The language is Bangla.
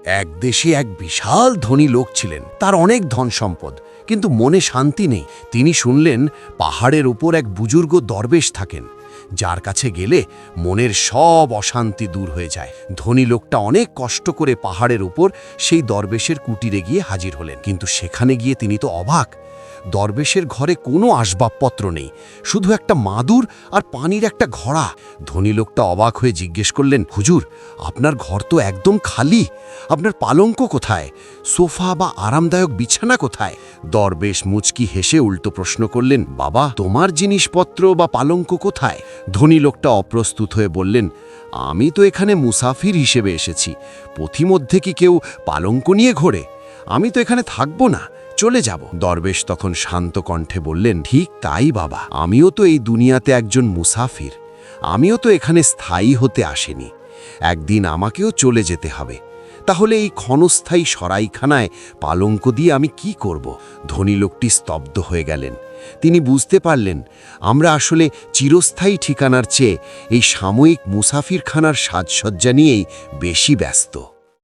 এক দেশে এক বিশাল ধনী লোক ছিলেন। তার অনেক ধন সম্পদ, কিন্তু মনে শান্তি নেই। তিনি শুনলেন পাহাড়ের উপর এক বুজুর্গ দরবেশ থাকেন, যার কাছে গেলে মনের সব অশান্তি দূর হয়ে যায়। ধনী লোকটা অনেক কষ্ট করে পাহাড়ের উপর সেই দরবেশের কুটিরে গিয়ে হাজির হলেন। কিন্তু সেখানে গিয়ে তিনি তো অবাক। দরবেশের ঘরে কোনো আসবাবপত্র নেই, শুধু একটা মাদুর আর পানির একটা ঘড়া। ধনী লোকটা অবাক হয়ে জিজ্ঞেস করলেন, হুজুর, আপনার ঘর তো একদম খালি, আপনার পালঙ্ক কোথায়? সোফা বা আরামদায়ক বিছানা কোথায়? দরবেশ মুচকি হেসে উল্টো প্রশ্ন করলেন, বাবা, তোমার জিনিসপত্র বা পালঙ্ক কোথায়? ধনী লোকটা অপ্রস্তুত হয়ে বললেন, আমি তো এখানে মুসাফির হিসেবে এসেছি, পথিমধ্যে কি কেউ পালঙ্ক নিয়ে ঘোরে? আমি তো এখানে থাকবো না, চলে যাব। দরবেশ তখন শান্ত কণ্ঠে বললেন, ঠিক তাই বাবা, আমিও তো এই দুনিয়াতে একজন মুসাফির, আমিও তো এখানে স্থায়ী হতে আসেনি, একদিন আমাকেও চলে যেতে হবে। তাহলে এই ক্ষণস্থায়ী সরাইখানায় পালঙ্ক দিয়ে আমি কি করব? ধনী লোকটি স্তব্ধ হয়ে গেলেন। তিনি বুঝতে পারলেন, আমরা আসলে চিরস্থায়ী ঠিকানার চেয়ে এই সাময়িক মুসাফিরখানার সাজসজ্জা নিয়েই বেশি ব্যস্ত।